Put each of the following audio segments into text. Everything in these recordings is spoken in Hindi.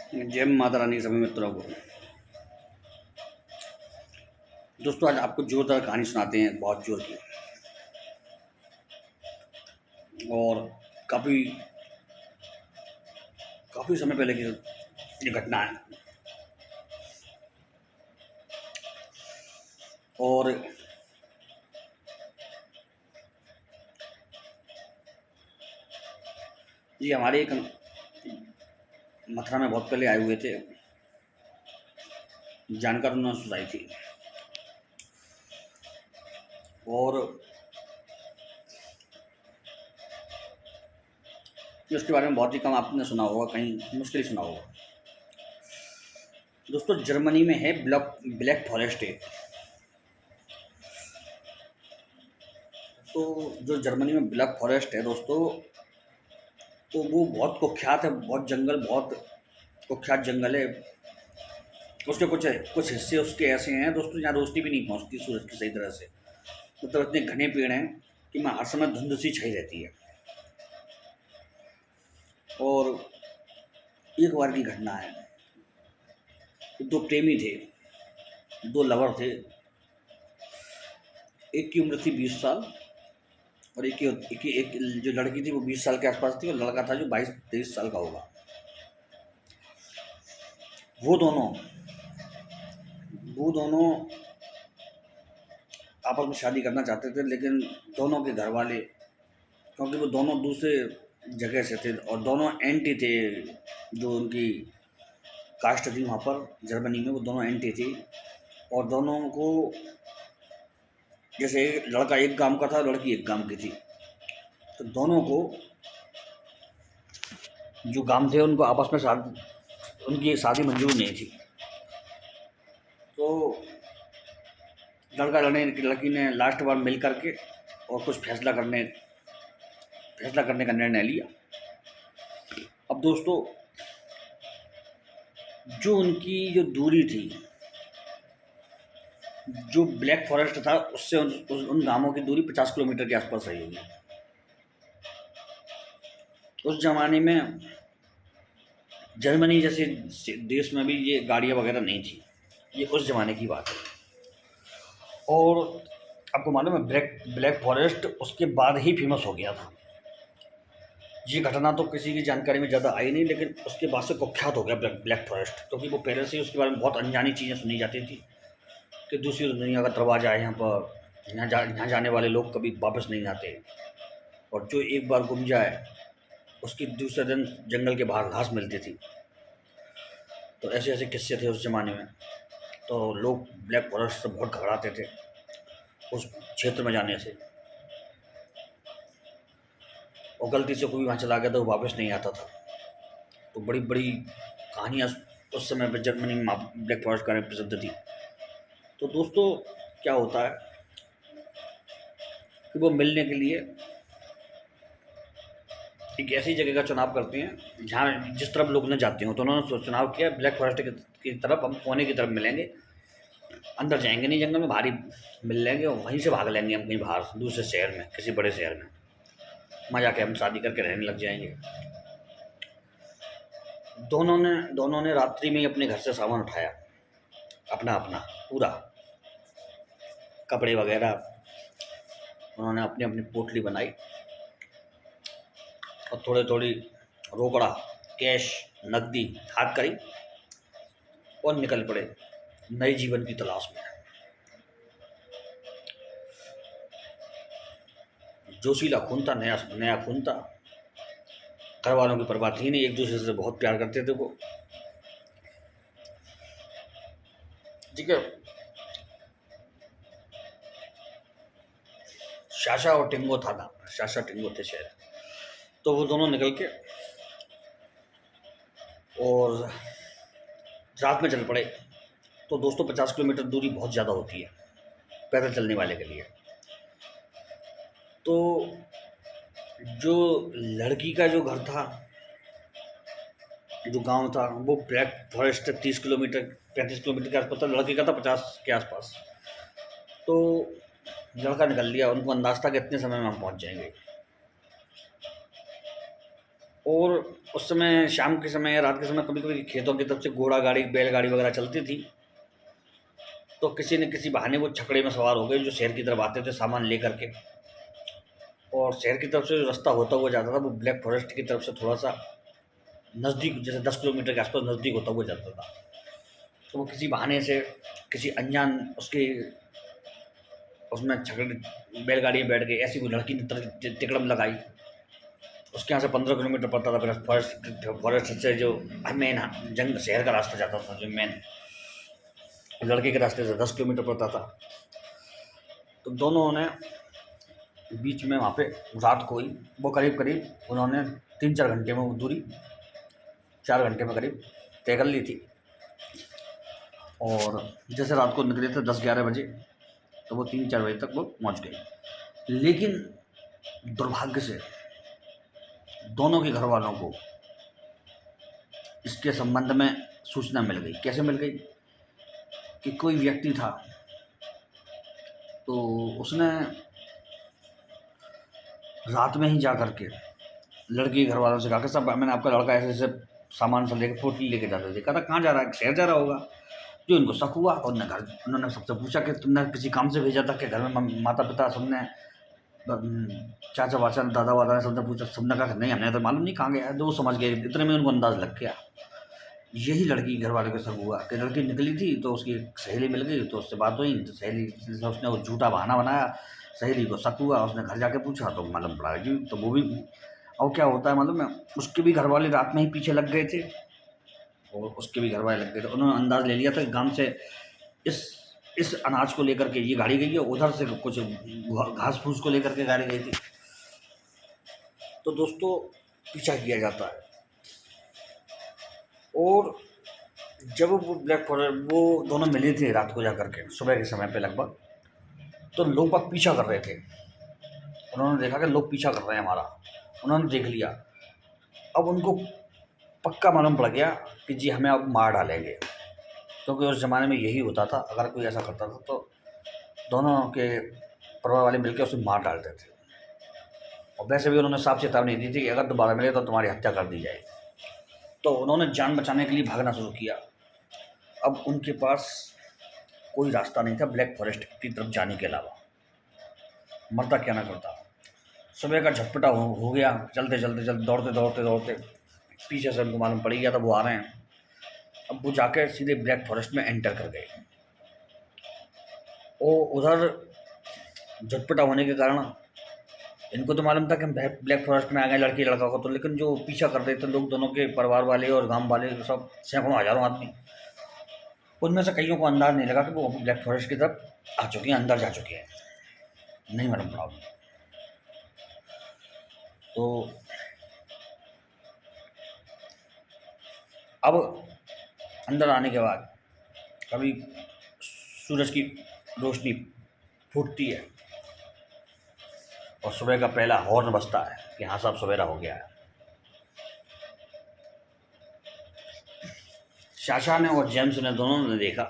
जय माता रानी सभी मित्रों को। दोस्तों आज आपको जोरदार कहानी सुनाते हैं, बहुत जोर की और काफ़ी काफ़ी समय पहले की ये घटना है। और ये हमारे एक मथुरा में बहुत पहले आए हुए थे, जानकर उन्होंने सुनाई थी। और उसके बारे में बहुत ही कम आपने सुना होगा, कहीं मुश्किल ही सुना होगा। दोस्तों जर्मनी में है ब्लैक फॉरेस्ट है। तो जो जर्मनी में ब्लैक फॉरेस्ट है दोस्तों, तो वो बहुत कुख्यात है, बहुत कुख्यात जंगल है। उसके कुछ कुछ हिस्से उसके ऐसे हैं दोस्तों, जहाँ रोशनी भी नहीं पहुँचती सूरज की सही तरह से। मतलब इतने घने पेड़ हैं कि मैं हर समय धुंध सी छाई रहती है। और एक बार की घटना है, दो प्रेमी थे, दो लवर थे। एक की उम्र थी 20 साल और एक जो लड़की थी वो 20 साल के आसपास थी, और लड़का था जो 22-23 साल का होगा। वो दोनों वो दोनों आपस में शादी करना चाहते थे, लेकिन दोनों के घर वाले, क्योंकि वो दोनों दूसरे जगह से थे और दोनों एंटी थे, जो उनकी कास्ट थी वहाँ पर जर्मनी में, वो दोनों एंटी थी। और दोनों को, जैसे लड़का एक गांव का था, लड़की एक गांव की थी, तो दोनों को जो गांव थे उनको आपस में उनकी शादी मंजूर नहीं थी। तो लड़की ने लास्ट बार मिल करके और कुछ फैसला करने का निर्णय लिया। अब दोस्तों जो उनकी जो दूरी थी, जो ब्लैक फॉरेस्ट था उससे उन गांवों की दूरी 50 किलोमीटर के आसपास रही होगी। उस जमाने में जर्मनी जैसे देश में भी ये गाड़ियाँ वगैरह नहीं थी, ये उस जमाने की बात है। और आपको मालूम है ब्लैक फॉरेस्ट उसके बाद ही फेमस हो गया था। ये घटना तो किसी की जानकारी में ज़्यादा आई नहीं, लेकिन उसके बाद से कुख्यात हो गया ब्लैक फॉरेस्ट, क्योंकि वो पहले से ही उसके बारे में बहुत अनजानी चीज़ें सुनी जाती थी कि दूसरी दुनिया का दरवाज़ा है यहाँ पर, यहाँ जाने वाले लोग कभी वापस नहीं आते, और जो एक बार गुम जाए उसकी दूसरे दिन जंगल के बाहर घास मिलती थी। तो ऐसे ऐसे किस्से थे उस ज़माने में। तो लोग ब्लैक फॉरेस्ट से बहुत घबराते थे उस क्षेत्र में जाने से, और गलती से कोई वहाँ चला गया तो वापस नहीं आता था। तो बड़ी बड़ी कहानियाँ उस समय पर जर्मनी में ब्लैक फॉरेस्ट का प्रसिद्ध थी। तो दोस्तों क्या होता है कि वो मिलने के लिए एक ऐसी जगह का चुनाव करते हैं जहाँ जिस तरफ लोग न जाते हों। तो उन्होंने चुनाव किया ब्लैक फॉरेस्ट की तरफ, हम कोने की तरफ मिलेंगे, अंदर जाएंगे नहीं, जंगल में भारी मिल लेंगे और वहीं से भाग लेंगे हम कहीं बाहर दूसरे शहर में, किसी बड़े शहर में, वहाँ जाके हम शादी करके रहने लग जाएंगे। दोनों ने रात्रि में ही अपने घर से सामान उठाया, अपना अपना पूरा कपड़े वगैरह, उन्होंने अपनी अपनी पोटली बनाई और थोड़ी थोड़ी रोकड़ा कैश नकदी हाथ करी और निकल पड़े नए जीवन की तलाश में। जोशीला खून था, नया नया खून था, घर वालों की परवाह थी नहीं, एक दूसरे से बहुत प्यार करते थे वो, ठीक है। शाशा और टिंगो था ना, शाशा टिंगो थे शायद। तो वो दोनों निकल के और रात में चल पड़े। तो दोस्तों 50 किलोमीटर दूरी बहुत ज़्यादा होती है पैदल चलने वाले के लिए। तो जो लड़की का जो घर था, जो गांव था, वो ब्लैक फॉरेस्ट 30 किलोमीटर 35 किलोमीटर के आसपास था, लड़के का था 50 के आसपास। तो लड़का निकल लिया, उनको अंदाज़ था कि इतने समय में हम पहुंच जाएंगे। और उस समय शाम के समय या रात के समय कभी कभी खेतों की तरफ से घोड़ा गाड़ी बैलगाड़ी वगैरह चलती थी। तो किसी न किसी बहाने वो छकड़े में सवार हो गए जो शहर की तरफ आते थे सामान लेकर के। और शहर की तरफ से जो रास्ता होता हुआ जाता था वो ब्लैक फॉरेस्ट की तरफ से थोड़ा सा नज़दीक, जैसे 10 किलोमीटर के आसपास नज़दीक होता हुआ जाता था। तो वो किसी बहाने से किसी अनजान उसके उसमें छकड़े बैलगाड़ी में बैठ गए, ऐसी कोई लड़की ने तिकड़म लगाई। उसके यहाँ से 15 किलोमीटर पड़ता था। फिर फॉरेस्ट से जो मेन जंग शहर का रास्ता जाता था, जो मेन लड़के के रास्ते से 10 किलोमीटर पड़ता था। तो दोनों ने बीच में वहाँ पे रात को ही वो करीब करीब उन्होंने 3-4 घंटे में वो दूरी 4 घंटे में करीब तय कर ली थी। और जैसे रात को निकले थे 10-11 बजे, तो वो 3-4 बजे तक वो पहुँच गए। लेकिन दुर्भाग्य से दोनों के घर वालों को इसके संबंध में सूचना मिल गई। कैसे मिल गई कि कोई व्यक्ति था, तो उसने रात में ही जा कर के लड़की के घर वालों से कहा कि सब मैंने आपका लड़का ऐसे ऐसे सामान सब लेकर पोटली लेके जाते थे। कहा कहाँ जा रहा है, शहर जा रहा होगा। जो इनको शक हुआ, और उन्होंने सबसे पूछा कि तुमने किसी काम से भेजा था कि घर में माता पिता सबने चाचा वाचा दादा वादा ने सबने पूछा। सबने कहा नहीं, हमने तो मालूम नहीं कहाँ गया। जो समझ गए, इतने में उनको अंदाज लग गया। यही लड़की घर वाले को शक हुआ कि लड़की निकली थी तो उसकी सहेली मिल गई, तो उससे बात हुई। तो सहेली से उसने वो झूठा बहाना बनाया, सहेली को शक हुआ, उसने घर जाके पूछा तो मालूम पड़ा जी। तो वो भी, और क्या होता है मालूम है, उसके भी घर वाले रात में ही पीछे लग गए थे, और उसके भी घर वाले लग गए थे। उन्होंने अंदाज ले लिया था कि गांव से इस अनाज को लेकर के ये गाड़ी गई है, उधर से कुछ घास फूस को लेकर के गाड़ी गई थी। तो दोस्तों पीछा किया जाता है। और जब वो ब्लैक फॉरेस्ट वो दोनों मिले थे रात को जाकर के सुबह के समय पे लगभग, तो लोग बाग पीछा कर रहे थे। उन्होंने देखा कि लोग पीछा कर रहे हैं हमारा, उन्होंने देख लिया। अब उनको पक्का मालूम पड़ गया कि जी हमें अब मार डालेंगे, क्योंकि उस ज़माने में यही होता था। अगर कोई ऐसा करता था तो दोनों के परिवार वाले मिलकर उसे मार डालते थे। और वैसे भी उन्होंने साफ चेतावनी दी थी कि अगर दोबारा मिले तो तुम्हारी हत्या कर दी जाएगी। तो उन्होंने जान बचाने के लिए भागना शुरू किया। अब उनके पास कोई रास्ता नहीं था ब्लैक फॉरेस्ट की तरफ जाने के अलावा। मरता क्या ना करता। सुबह का झटपटा हो गया। चलते दौड़ते दौड़ते दौड़ते पीछे से उनको मालूम पड़ गया था वो आ रहे हैं। अब वो जाकर सीधे ब्लैक फॉरेस्ट में एंटर कर गए। वो उधर झटपटा होने के कारण इनको तो मालूम था कि हम ब्लैक फॉरेस्ट में आ गए लड़की लड़का को, तो लेकिन जो पीछा कर रहे थे लोग, दोनों के परिवार वाले और गांव वाले सब सैकड़ों हज़ारों आदमी, उनमें से कईयों को अंदाज नहीं लगा कि वो ब्लैक फॉरेस्ट की तरफ आ चुके हैं, अंदर जा चुके हैं। नहीं मालूम पड़ा। तो अब अंदर आने के बाद कभी सूरज की रोशनी फूटती है और सुबह का पहला हॉर्न बजता है कि हाँ साहब सवेरा हो गया है। शाशा ने और जेम्स ने दोनों ने देखा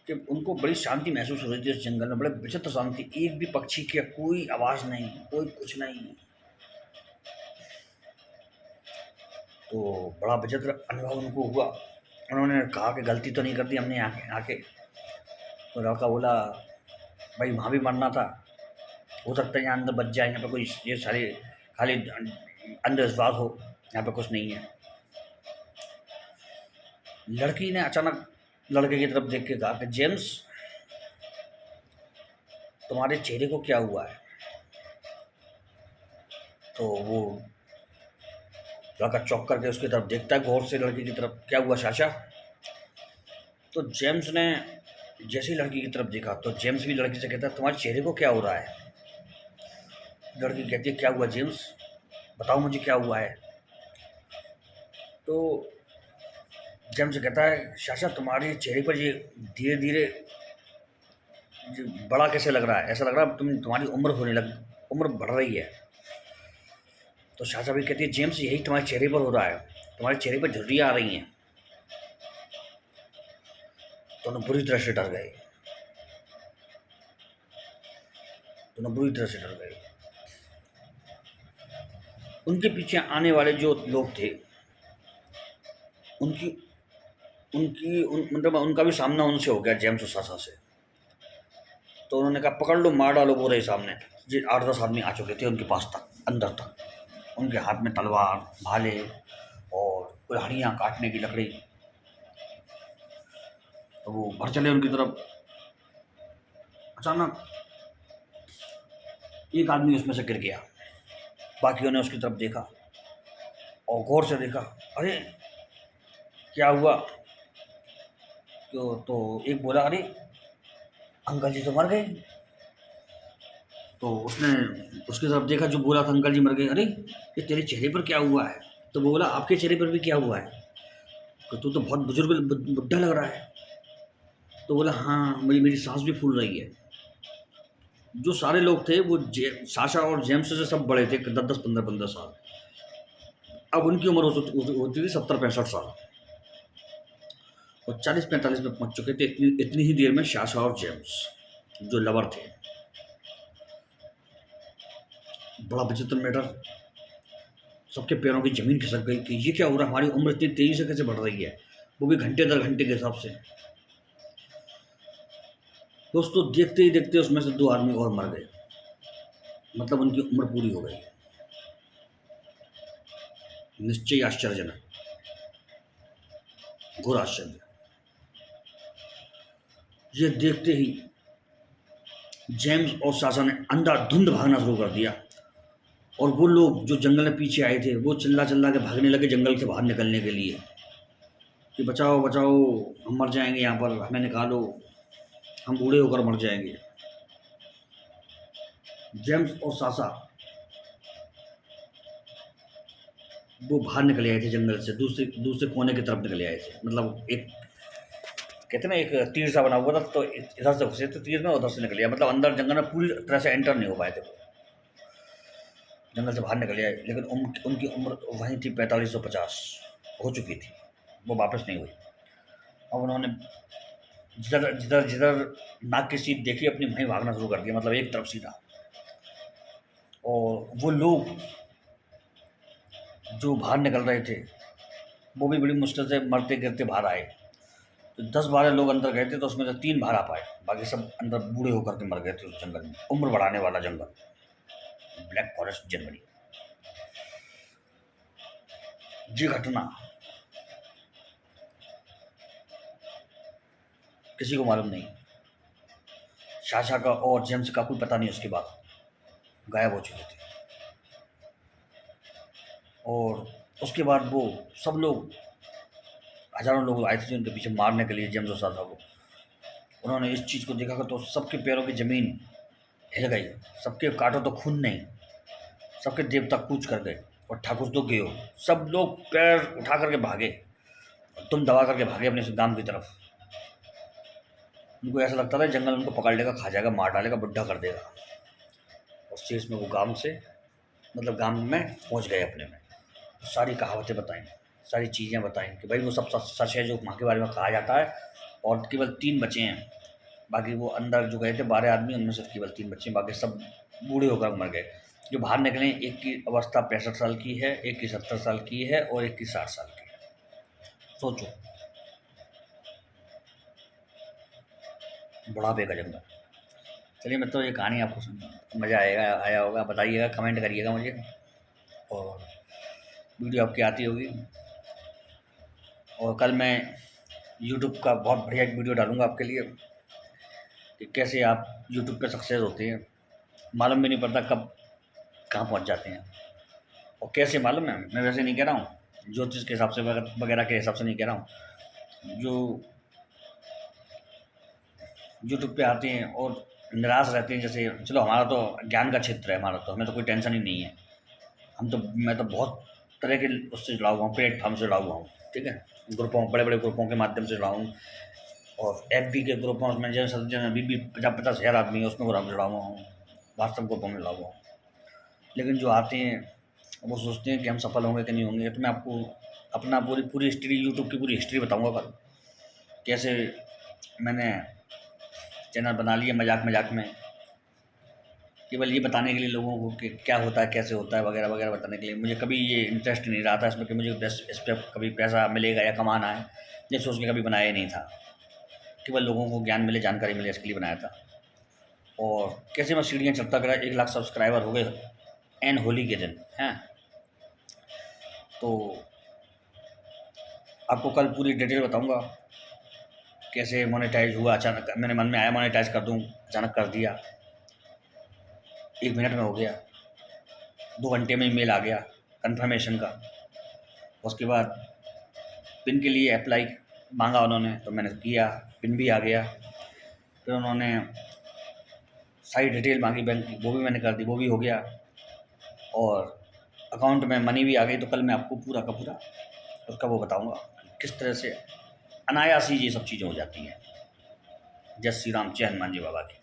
कि उनको बड़ी शांति महसूस हो रही थी। इस जंगल में बड़े विचित्र शांति, एक भी पक्षी की कोई आवाज़ नहीं, कोई कुछ नहीं। तो बड़ा विचित्र अनुभव उनको हुआ। उन्होंने कहा कि गलती तो नहीं कर दी हमने आके। तो लड़का बोला भाई वहाँ भी मरना था, हो सकता है यहाँ अंदर बच जाए, यहाँ पे कोई ये सारे खाली अंधविश्वास हो, यहाँ पे कुछ नहीं है। लड़की ने अचानक लड़के की तरफ देख के कहा कि जेम्स तुम्हारे चेहरे को क्या हुआ है। तो वो लड़का चौंक करके उसकी तरफ देखता है गौर से लड़की की तरफ। क्या हुआ चाचा। तो जेम्स ने जैसे ही लड़की की तरफ देखा तो जेम्स भी लड़की से कहता है तुम्हारे चेहरे को क्या हो रहा है। लड़की कहती है क्या हुआ जेम्स, बताओ मुझे क्या हुआ है। तो जेम्स कहता है चाचा तुम्हारे चेहरे पर ये धीरे धीरे बड़ा कैसे लग रहा है, ऐसा लग रहा है तुम्हारी उम्र बढ़ रही है। तो चाचा भी कहती है जेम्स यही तुम्हारे चेहरे पर हो रहा है, तुम्हारे चेहरे पर झुर्रियाँ आ रही हैं। दोनों बुरी तरह से डर गए। उनके पीछे आने वाले जो लोग थे, उनकी मतलब उनका भी सामना उनसे हो गया, जेम्स और सासा से। तो उन्होंने कहा पकड़ लो, मार डालो पूरे सामने। जी 8-10 आदमी आ चुके थे उनके पास तक, अंदर तक। उनके हाथ में तलवार, भाले और कुल्हाड़ियाँ, काटने की लकड़ी। तो वो बढ़ चले उनकी तरफ। अचानक एक आदमी उसमें से गिर गया। बाकियों ने उसकी तरफ देखा और गौर से देखा, अरे क्या हुआ? तो एक बोला, अरे अंकल जी तो मर गए। तो उसने उसकी तरफ देखा जो बोला था अंकल जी मर गए। अरे ये तेरे चेहरे पर क्या हुआ है? तो वो बोला, आपके चेहरे पर भी क्या हुआ है? तो तू तो बहुत बुजुर्ग बुढ़ा लग रहा है। तो बोला, हाँ मेरी सांस भी फूल रही है। जो सारे लोग थे वो साशा और जेम्स से सब बड़े थे, 10-10, 15-15 साल। अब उनकी उम्र होती थी 70-65 साल, और 40-45 में पहुंच चुके थे। इतनी ही देर में साशा और जेम्स, जो लवर थे। बड़ा विचित्र मैटर। सबके पैरों की जमीन खिसक गई कि ये क्या हो रहा है, हमारी उम्र इतनी तेजी से कैसे बढ़ रही है, वो भी घंटे दर घंटे के हिसाब से। दोस्तों देखते ही देखते उसमें से 2 आदमी और मर गए, मतलब उनकी उम्र पूरी हो गई। निश्चय आश्चर्यजनक, घोर आश्चर्य। ये देखते ही जेम्स और साशा ने अंधाधुंध भागना शुरू कर दिया। और वो लोग जो जंगल में पीछे आए थे वो चिल्ला चिल्ला के भागने लगे जंगल से बाहर निकलने के लिए, कि बचाओ बचाओ, हम मर जाएंगे यहाँ पर, हमें निकालो, हम बूढ़े होकर मर जाएंगे। जेम्स और साशा वो बाहर निकले आए थे जंगल से, दूसरे दूसरे कोने की तरफ निकले आए थे। मतलब एक कहते ना, एक तीर सा बना हुआ था, तो इधर से घुसे तो तीर में, उधर से निकले, मतलब अंदर जंगल में पूरी तरह से एंटर नहीं हो पाए थे। वो जंगल से बाहर निकले आए, लेकिन उनकी उम्र वहीं थी, 4550 हो चुकी थी, वो वापस नहीं हुई। अब उन्होंने जिधर जिधर जिधर नाक की सीट देखी, अपनी वहीं भागना शुरू कर दिया, मतलब एक तरफ सीधा। और वो लोग जो बाहर निकल रहे थे वो भी बड़ी मुश्किल से मरते गिरते बाहर आए। तो 10-12 लोग अंदर गए थे, तो उसमें से 3 बाहर आ पाए, बाकी सब अंदर बूढ़े होकर के मर गए थे उस जंगल में। उम्र बढ़ाने वाला जंगल, ब्लैक फॉरेस्ट जर्मनी। ये घटना किसी को मालूम नहीं। साशा का और जेम्स का कोई पता नहीं, उसके बाद गायब हो चुके थे। और उसके बाद वो सब लोग, हज़ारों लोग आए थे जो उनके पीछे मारने के लिए जेम्स और साशा को। उन्होंने इस चीज़ को देखा कि तो सबके पैरों की ज़मीन हिल गई, सबके काटो तो खून नहीं, सबके देवता कूच कर गए, और ठाकुर तो गए हो। सब लोग पैर उठा करके भागे, तुम दबा करके भागे अपने गांव की तरफ। उनको ऐसा लगता था जंगल उनको पकड़ लेगा, खा जाएगा, मार डालेगा, बुढ़ा कर देगा। और शेष में वो गांव से, मतलब गांव में पहुंच गए अपने में। सारी कहावतें बताई, सारी चीज़ें बताई कि भाई वो सब सच है जो माँ के बारे में कहा जाता है। और केवल 3 बचे हैं, बाकी वो अंदर जो गए थे 12 आदमी, उनमें से केवल 3 बच्चे, बाकी सब बूढ़े होकर मर गए। जो बाहर निकले, एक की अवस्था 65 साल की है, एक की 70 साल की है, और एक की 60 साल की है। सोचो, बुढ़ापे का जंगल। चलिए मित्रों, ये कहानी आपको मज़ा आया होगा, बताइएगा, कमेंट करिएगा मुझे। और वीडियो आपकी आती होगी। और कल मैं यूट्यूब का बहुत बढ़िया एक वीडियो डालूँगा आपके लिए, कि कैसे आप यूट्यूब पे सक्सेस होते हैं, मालूम भी नहीं पड़ता कब कहाँ पहुँच जाते हैं। और कैसे मालूम है, मैं वैसे नहीं कह रहा हूँ, ज्योतिष के हिसाब से वगैरह के हिसाब से नहीं कह रहा हूँ। जो यूट्यूब पे आते हैं और निराश रहते हैं, जैसे चलो हमारा तो ज्ञान का क्षेत्र है, हमारा तो, हमें तो कोई टेंशन ही नहीं है। मैं तो बहुत तरह के उससे जुड़ा हुआ हूँ, प्लेटफॉर्म से जुड़ा हुआ हूँ, ठीक है, ग्रुपों, बड़े बड़े ग्रुपों के माध्यम से जुड़ा हूँ। और FB के ग्रुपों में जैसे 50-50 हज़ार आदमी है, उसमें जुड़ा हुआ हूँ। व्हाट्सएप ग्रुपों में जुड़ा हुआ हूँ। लेकिन जो आते हैं वो सोचते हैं कि हम सफल होंगे कि नहीं होंगे। तो मैं आपको अपना पूरी हिस्ट्री, यूट्यूब की पूरी हिस्ट्री बताऊँगा कल, कैसे मैंने चैनल बना लिया मजाक मजाक में, केवल ये बताने के लिए लोगों को कि क्या होता है, कैसे होता है, वगैरह वगैरह बताने के लिए। मुझे कभी ये इंटरेस्ट नहीं रहा था इसमें कि मुझे बस इस पर कभी पैसा मिलेगा या कमाना है, ये सोच के कभी बनाया ही नहीं था। केवल लोगों को ज्ञान मिले, जानकारी मिले, इसके लिए बनाया था। और कैसे मैं सीढ़ियाँ चढ़ता गया, 1 लाख सब्सक्राइबर हो गए एन होली के दिन हैं। तो आपको कल पूरी डिटेल बताऊंगा कैसे मोनेटाइज हुआ। अचानक मेरे मन में आया मोनेटाइज कर दूं, अचानक कर दिया, 1 मिनट में हो गया, 2 घंटे में ईमेल आ गया कंफर्मेशन का। उसके बाद पिन के लिए अप्लाई मांगा उन्होंने, तो मैंने किया, पिन भी आ गया। फिर उन्होंने सारी डिटेल मांगी बैंक की, वो भी मैंने कर दी, वो भी हो गया। और अकाउंट में मनी भी आ गई। तो कल मैं आपको पूरा का पूरा उसका वो बताऊंगा किस तरह से अनायास ही ये सब चीज़ें हो जाती हैं। जय श्री राम, जय हनुमान जी बाबा की।